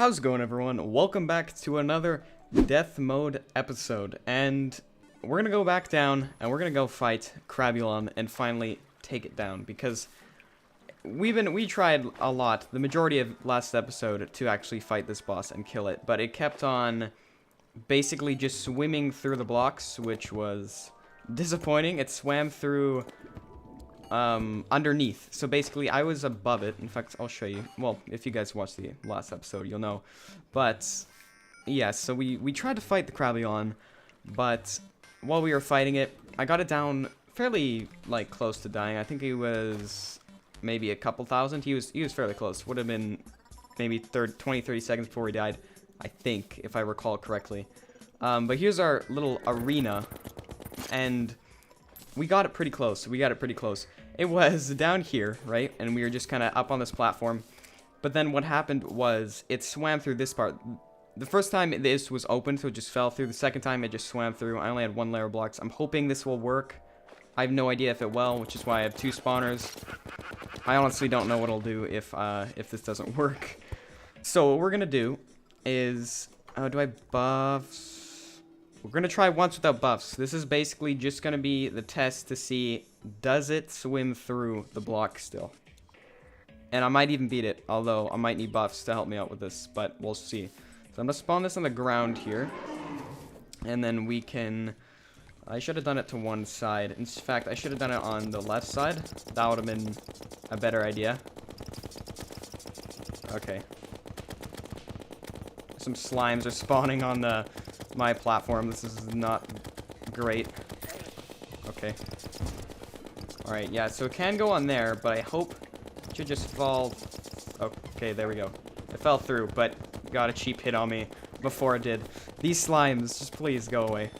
How's it going, everyone? Welcome back to another death mode episode, and we're gonna go back down and we're gonna go fight Crabulon and finally take it down, because we tried a lot, the majority of last episode, to actually fight this boss and kill it, but it kept on basically just swimming through the blocks, which was disappointing. It swam through underneath. So basically I was above it. In fact, I'll show you. Well, if you guys watched the last episode, you'll know. But yeah, so we tried to fight the Crabulon, but while we were fighting it, I got it down fairly like close to dying. I think he was maybe a couple thousand. He was fairly close. Would have been maybe 20-30 seconds before he died, I think, if I recall correctly. But here's our little arena, and we got it pretty close. It was down here, right? And we were just kind of up on this platform. But then what happened was it swam through this part. The first time this was open, so it just fell through. The second time it just swam through. I only had one layer of blocks. I'm hoping this will work. I have no idea if it will, which is why I have 2 spawners. I honestly don't know what it'll do if this doesn't work. So what we're gonna do is, do I have buffs? We're gonna try once without buffs. This is basically just gonna be the test to see, does it swim through the block still? And I might even beat it, although I might need buffs to help me out with this, but we'll see. So I'm gonna spawn this on the ground here, and then we can, I should have done it to one side. In fact, I should have done it on the left side. That would have been a better idea. Okay. Some slimes are spawning on my platform. This is not great. Okay. Alright, yeah, so it can go on there, but I hope it should just fall. Okay, there we go. It fell through, but got a cheap hit on me before it did. These slimes, just please go away.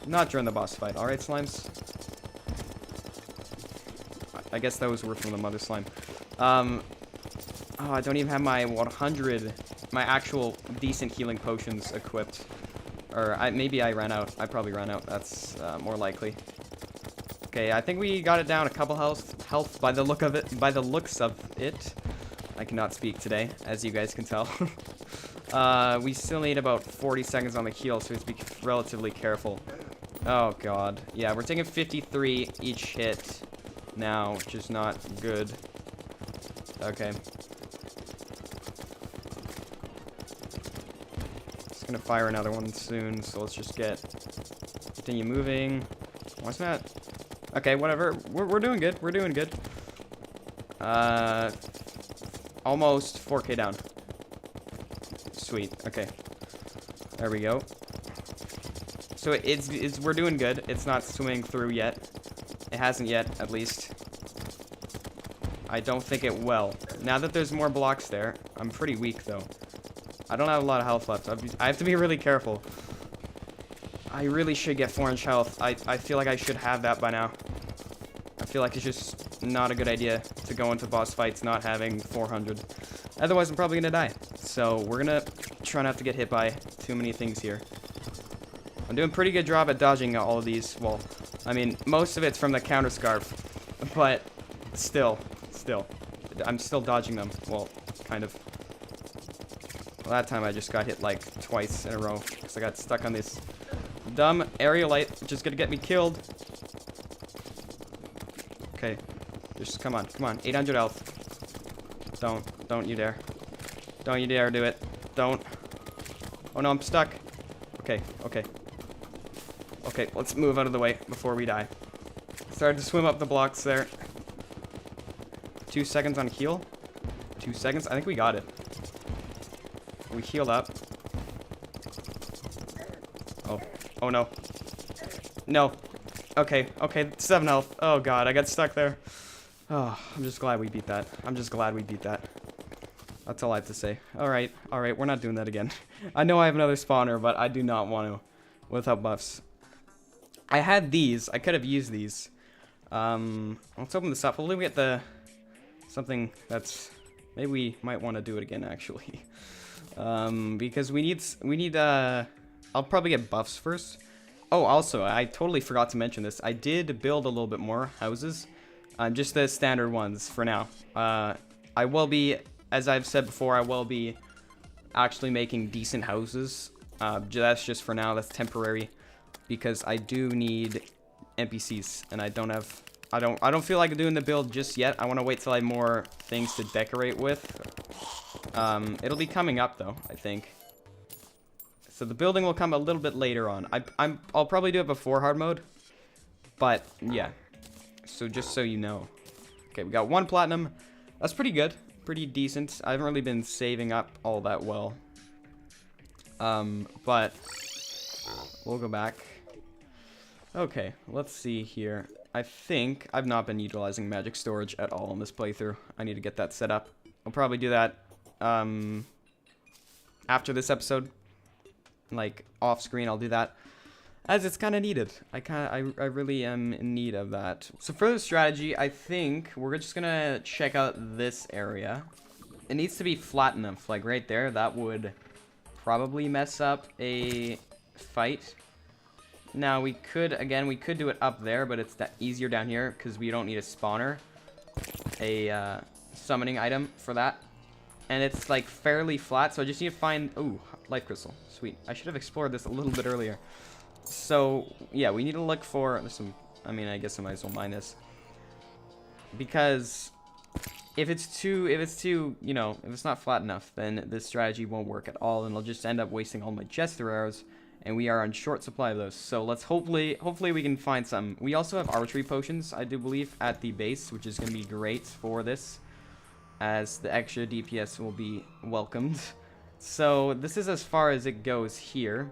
Not during the boss fight. Alright, slimes. I guess those were from the mother slime. Oh, I don't even have my 100, my actual decent healing potions equipped. Or maybe I ran out. I probably ran out. That's more likely. Okay, I think we got it down a couple health by the look of it. By the looks of it. I cannot speak today, as you guys can tell. We still need about 40 seconds on the heal, so we have to be relatively careful. Oh god. Yeah, we're taking 53 each hit now, which is not good. Okay. Just gonna fire another one soon, so let's just continue moving. What's that? Okay, whatever. We're doing good. We're doing good. Almost 4K down. Sweet. Okay. There we go. So we're doing good. It's not swimming through yet. It hasn't yet, at least. I don't think it will. Now that there's more blocks there, I'm pretty weak though. I don't have a lot of health left. I have to be really careful. I really should get 4-inch health. I feel like I should have that by now. I feel like it's just not a good idea to go into boss fights not having 400. Otherwise, I'm probably gonna die. So we're gonna try not to get hit by too many things here. I'm doing a pretty good job at dodging all of these. Well, I mean, most of it's from the counter scarf, but still, I'm still dodging them. Well, kind of. Well, that time I just got hit like twice in a row because I got stuck on this dumb aerialite, which is gonna get me killed. Okay, just come on, 800 health. Don't you dare. Don't you dare do it. Don't. Oh no, I'm stuck. Okay, let's move out of the way before we die. Started to swim up the blocks there. 2 seconds on heal. 2 seconds? I think we got it. We healed up. Oh no. No. Okay, 7 health. Oh god, I got stuck there. Oh, I'm just glad we beat that. That's all I have to say. Alright, we're not doing that again. I know I have another spawner, but I do not want to without buffs. I had these. I could have used these. Let's open this up. Hopefully we get something that's, maybe we might want to do it again actually. Because we need I'll probably get buffs first. Oh, also, I totally forgot to mention this. I did build a little bit more houses. Just the standard ones for now. I will be, as I've said before, I will be actually making decent houses. That's just for now. That's temporary, because I do need NPCs, and I don't feel like doing the build just yet. I want to wait till I have more things to decorate with. It'll be coming up though, I think. So the building will come a little bit later on. I'll probably do it before hard mode, but yeah. So just so you know. Okay, we got 1 platinum. That's pretty good. Pretty decent. I haven't really been saving up all that well. But we'll go back. Okay, let's see here. I think I've not been utilizing magic storage at all in this playthrough. I need to get that set up. I'll probably do that after this episode. Like off screen, I'll do that, as it's kind of needed. I really am in need of that. So for the strategy, I think we're just gonna check out this area. It needs to be flat enough, like right there. That would probably mess up a fight. Now we could do it up there, but it's easier down here because we don't need a spawner, a summoning item for that. And it's like fairly flat, so I just need to find, ooh, life crystal. Sweet. I should have explored this a little bit earlier. So yeah, we need to look for, there's some, I mean, I guess I might as well mine this, because if it's too, you know, if it's not flat enough, then this strategy won't work at all, and I'll just end up wasting all my jester arrows, and we are on short supply of those. So let's hopefully we can find some. We also have archery potions, I do believe, at the base, which is going to be great for this, as the extra DPS will be welcomed. So this is as far as it goes here.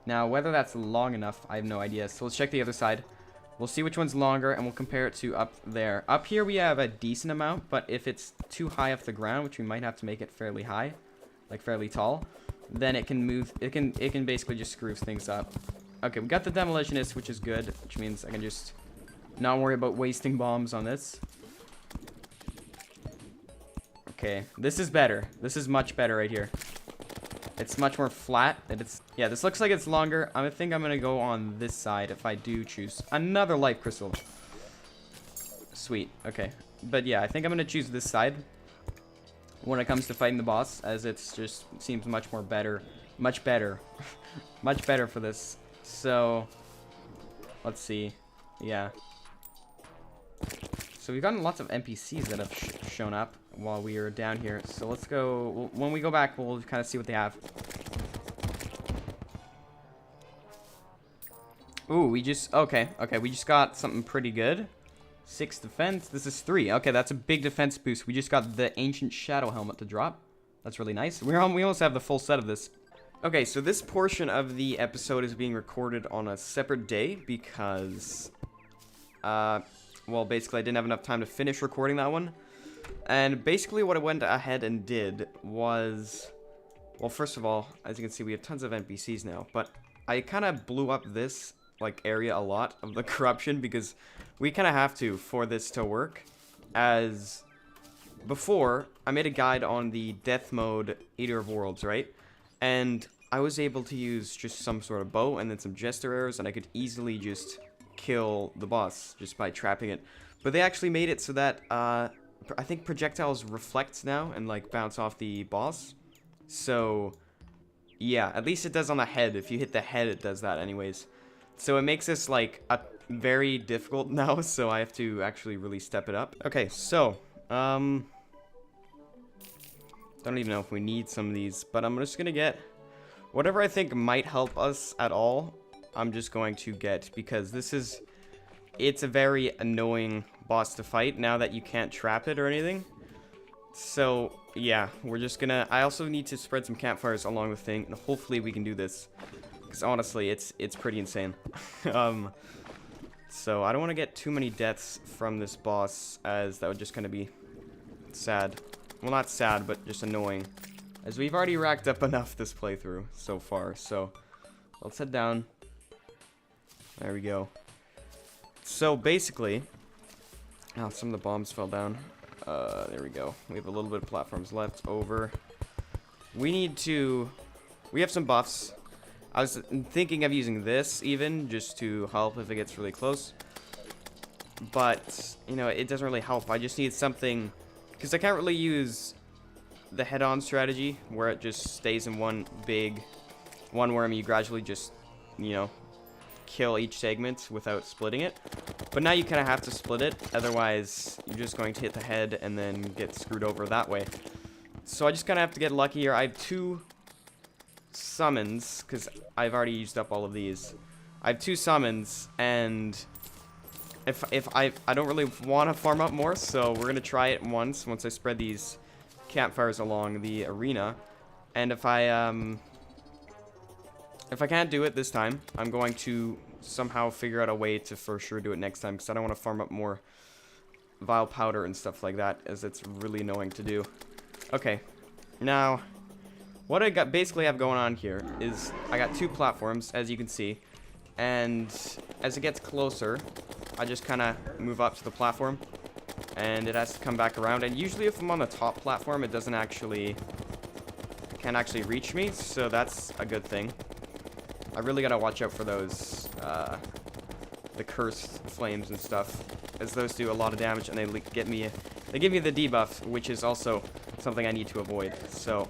Now, whether that's long enough, I have no idea. So let's check the other side. We'll see which one's longer, and we'll compare it to up there. Up here, we have a decent amount, but if it's too high off the ground, which we might have to make it fairly high, like fairly tall, then it can move. It can basically just screw things up. Okay, we got the demolitionist, which is good, which means I can just not worry about wasting bombs on this. Okay, this is better. This is much better right here. It's much more flat. Yeah, this looks like it's longer. I think I'm gonna go on this side if I do choose another life crystal. Sweet. Okay, but yeah, I think I'm gonna choose this side when it comes to fighting the boss, as it's just seems much more better, much better, much better for this. So let's see. Yeah. So we've gotten lots of NPCs that have shown up while we are down here. So let's go. When we go back, we'll kind of see what they have. Ooh, we just... Okay, we just got something pretty good. 6 defense. This is 3. Okay, that's a big defense boost. We just got the Ancient Shadow Helmet to drop. That's really nice. We almost have the full set of this. Okay, so this portion of the episode is being recorded on a separate day because... well, basically, I didn't have enough time to finish recording that one. And basically what I went ahead and did was... Well, first of all, as you can see, we have tons of NPCs now. But I kind of blew up this, like, area a lot of the corruption because we kind of have to for this to work. As before, I made a guide on the death mode Eater of Worlds, right? And I was able to use just some sort of bow and then some jester arrows, and I could easily just kill the boss just by trapping it. But they actually made it so that I think projectiles reflect now and like bounce off the boss. So yeah, at least it does on the head. If you hit the head, it does that anyways. So it makes this like a very difficult now, so I have to actually really step it up. Okay, so don't even know if we need some of these, but I'm just gonna get whatever I think might help us at all. I'm just going to get, because it's a very annoying boss to fight now that you can't trap it or anything. So yeah, we're just gonna, I also need to spread some campfires along the thing, and hopefully we can do this, because honestly it's pretty insane. So I don't want to get too many deaths from this boss, as that would just kind of be sad. Well, not sad, but just annoying, as we've already racked up enough this playthrough so far. So let's head down. There we go. So basically, oh, some of the bombs fell down. There we go. We have a little bit of platforms left over. We have some buffs. I was thinking of using this even just to help if it gets really close. But, you know, it doesn't really help. I just need something, because I can't really use the head-on strategy, where it just stays in one worm. You gradually just, you know, kill each segment without splitting it. But now you kind of have to split it, otherwise you're just going to hit the head and then get screwed over that way. So I just kind of have to get lucky here. I have 2 summons, because I've already used up all of these. I have 2 summons, and if I don't really want to farm up more, so we're going to try it once I spread these campfires along the arena. And if I can't do it this time, I'm going to somehow figure out a way to for sure do it next time, because I don't want to farm up more vile powder and stuff like that, as it's really annoying to do. Okay, now what I basically have going on here is I got 2 platforms, as you can see, and as it gets closer, I just kind of move up to the platform, and it has to come back around. And usually, if I'm on the top platform, it can't actually reach me, so that's a good thing. I really gotta watch out for those, the cursed flames and stuff, as those do a lot of damage, and they give me the debuff, which is also something I need to avoid. So,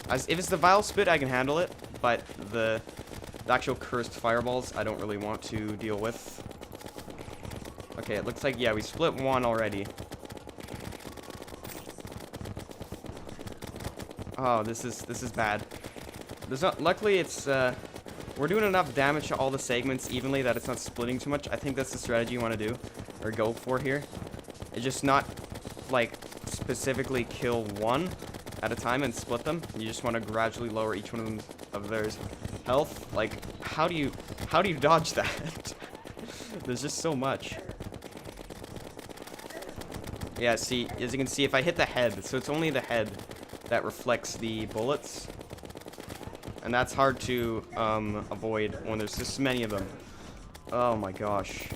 if it's the vile spit, I can handle it, but the actual cursed fireballs, I don't really want to deal with. Okay, it looks like, yeah, we split 1 already. Oh, this is bad. Luckily, it's, we're doing enough damage to all the segments evenly that it's not splitting too much. I think that's the strategy you want to do, or go for here. It's just not, like, specifically kill 1 at a time and split them. You just want to gradually lower each one of theirs health. Like, how do you dodge that? There's just so much. Yeah, see, as you can see, if I hit the head, so it's only the head that reflects the bullets. And that's hard to avoid when there's this many of them. Oh my gosh.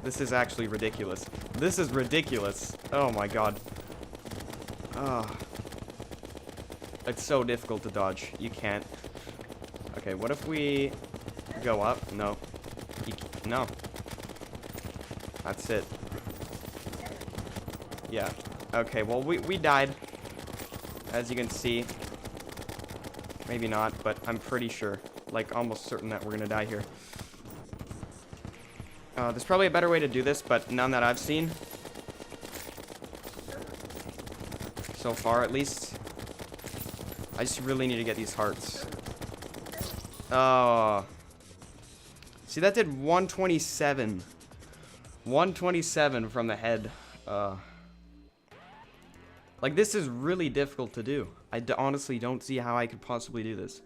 This is actually ridiculous. This is ridiculous. Oh my god. Oh. It's so difficult to dodge. You can't. Okay, what if we go up? No. No. That's it. Yeah. Okay, well, we died. As you can see. Maybe not, but I'm pretty sure. Like, almost certain that we're gonna die here. There's probably a better way to do this, but none that I've seen. So far, at least. I just really need to get these hearts. Oh. See, that did 127. 127 from the head. Like, this is really difficult to do. I honestly don't see how I could possibly do this.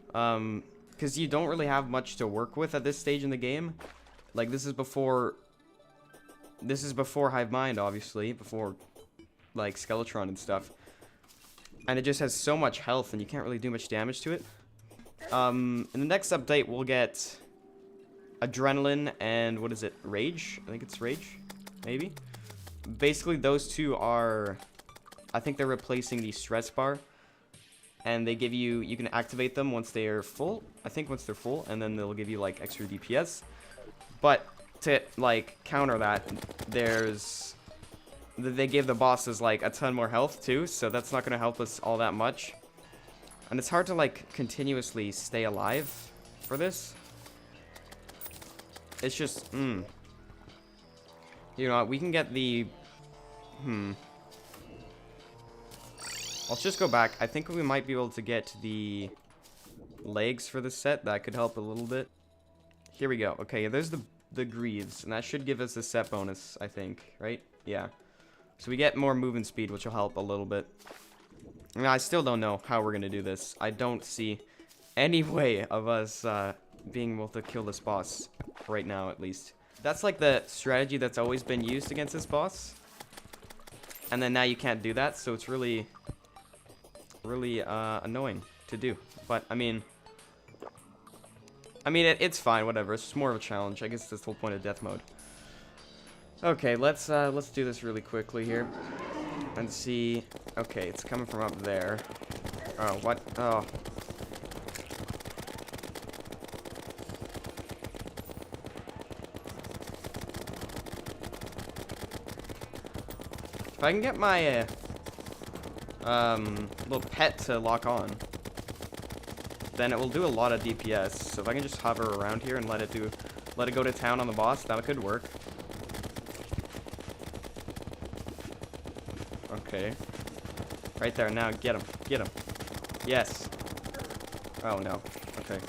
Because you don't really have much to work with at this stage in the game. Like, this is before Hive Mind, obviously. Before, like, Skeletron and stuff. And it just has so much health, and you can't really do much damage to it. In the next update, we'll get Adrenaline and, what is it, Rage? I think it's Rage, maybe? Basically, those two are, I think they're replacing the stress bar. And they give you, you can activate them once they are full. I think once they're full, and then they'll give you, like, extra DPS. But to, like, counter that, they gave the bosses, like, a ton more health, too. So that's not going to help us all that much. And it's hard to, like, continuously stay alive for this. It's just, You know, we can get the, Let's just go back. I think we might be able to get the legs for this set. That could help a little bit. Here we go. Okay, there's the greaves, and that should give us a set bonus, I think, right? Yeah. So we get more movement speed, which will help a little bit. I mean, I still don't know how we're going to do this. I don't see any way of us being able to kill this boss right now, at least. That's like the strategy that's always been used against this boss. And then now you can't do that, so it's really annoying to do. But, I mean, it's fine, whatever. It's just more of a challenge. I guess that's the whole point of death mode. Okay, let's do this really quickly here. And see. Okay, it's coming from up there. Oh, what? Oh. If I can get my little pet to lock on, then it will do a lot of DPS. So if I can just hover around here and let it go to town on the boss, that could work. Okay. Right there, now get him. Get him. Yes. Oh no. Okay.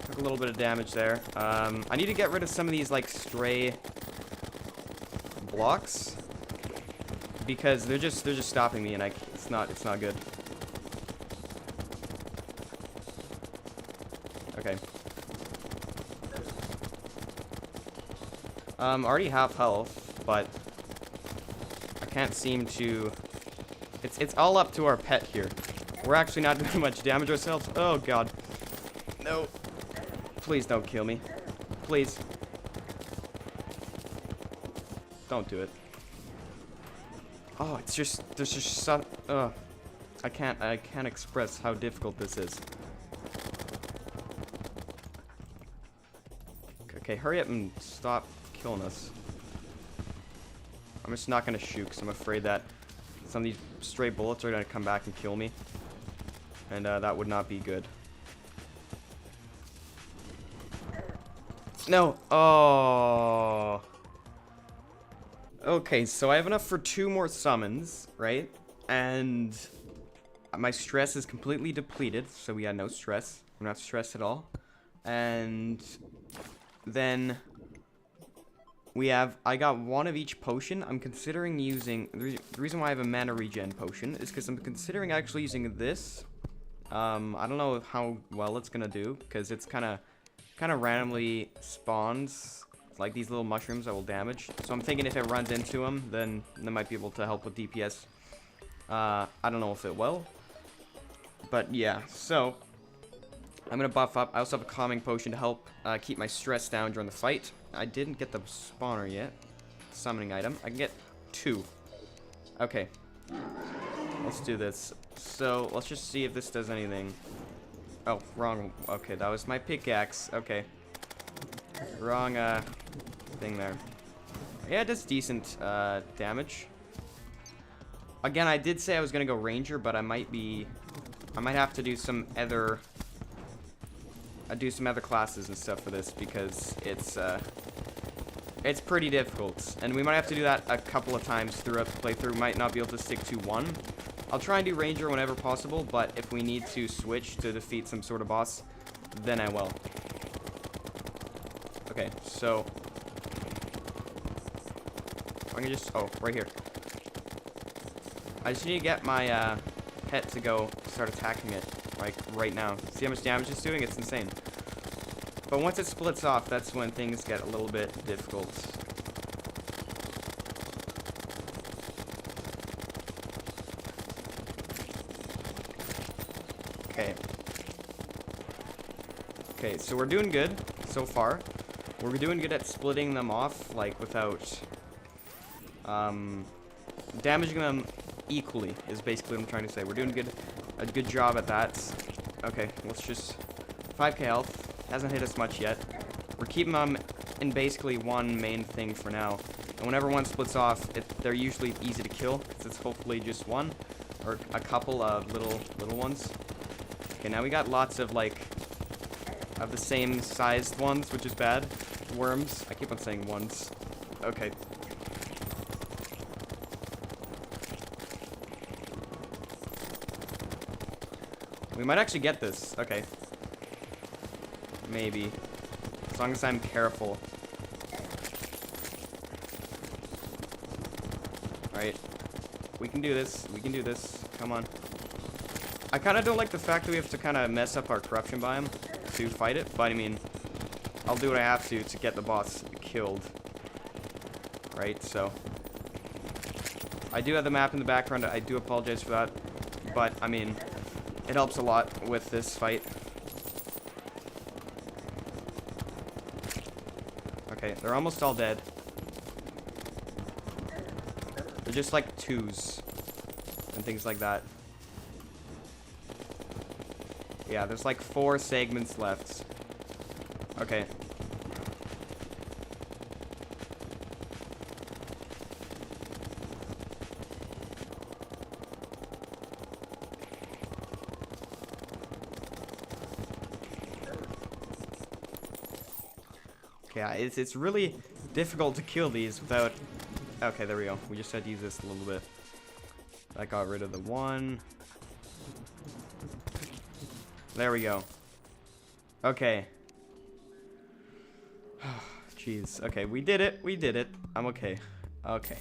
Took a little bit of damage there. I need to get rid of some of these like stray blocks because they're just stopping me, and it's not good. Okay. Already half health, but I can't seem to. It's all up to our pet here. We're actually not doing much damage ourselves. Oh god. No. Please don't kill me. Please. Don't do it. Oh, it's just there's just so I can't express how difficult this is. Okay, hurry up and stop killing us. I'm just not gonna shoot because I'm afraid that some of these stray bullets are gonna come back and kill me, and that would not be good. No. Oh. Okay, so I have enough for 2 more summons, right? And my stress is completely depleted, so we had no stress. I'm not stressed at all. And then I got 1 of each potion. I'm considering using, the reason why I have a mana regen potion is because I'm considering actually using this. I don't know how well it's gonna do, because it's kind of randomly spawns like these little mushrooms that will damage. So I'm thinking if it runs into them, then they might be able to help with DPS. I don't know if it will, but yeah. So I'm gonna buff up. I also have a calming potion to help keep my stress down during the fight. I didn't get the spawner yet. Summoning item. I can get 2. Okay. Let's do this. So let's just see if this does anything. Oh, wrong. Okay, that was my pickaxe. Okay. Wrong thing there. Yeah, it does decent damage. Again, I did say I was gonna go ranger, but I might have to do some other classes and stuff for this, because it's pretty difficult, and we might have to do that a couple of times throughout the playthrough. Might not be able to stick to one. I'll try and do ranger whenever possible, but if we need to switch to defeat some sort of boss, then I will. Okay, so I'm gonna just, oh, right here. I just need to get my pet to go start attacking it, like right now. See how much damage it's doing? It's insane. But once it splits off, that's when things get a little bit difficult. Okay. Okay, so we're doing good so far. We're doing good at splitting them off, like, without damaging them equally, is basically what I'm trying to say. We're doing a good job at that. Okay, let's just 5k health. Hasn't hit us much yet. We're keeping them in basically one main thing for now. And whenever one splits off, they're usually easy to kill, because it's hopefully just one or a couple of little ones. Okay, now we got lots of like of the same sized ones, which is bad. Worms. I keep on saying ones. Okay. We might actually get this. Okay. Maybe. As long as I'm careful. Alright. We can do this. We can do this. Come on. I kind of don't like the fact that we have to kind of mess up our corruption biome to fight it, but I mean, I'll do what I have to get the boss killed. Right, so. I do have the map in the background. I do apologize for that, but I mean, it helps a lot with this fight. Okay, they're almost all dead. They're just like 2s and things like that. Yeah, there's like 4 segments left. Okay. Okay, it's really difficult to kill these without... Okay, there we go. We just had to use this a little bit. That got rid of the one. There we go. Okay. Jeez. Okay, we did it. We did it. I'm okay. Okay.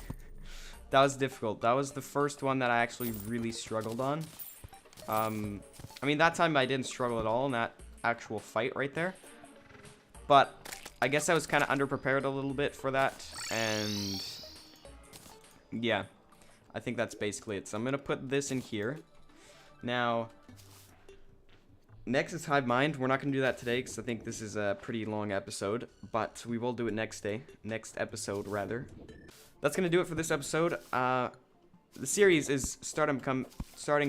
That was difficult. That was the first one that I actually really struggled on. I mean, that time I didn't struggle at all in that actual fight right there. But I guess I was kind of underprepared a little bit for that. And yeah, I think that's basically it. So I'm going to put this in here. Now, next is Hive Mind. We're not going to do that today because I think this is a pretty long episode. But we will do it next episode, rather. That's going to do it for this episode. The series is starting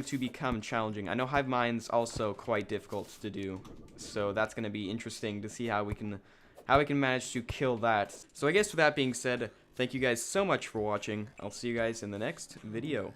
to become challenging. I know Hive Mind's also quite difficult to do. So that's going to be interesting to see how we can manage to kill that. So I guess with that being said, thank you guys so much for watching. I'll see you guys in the next video.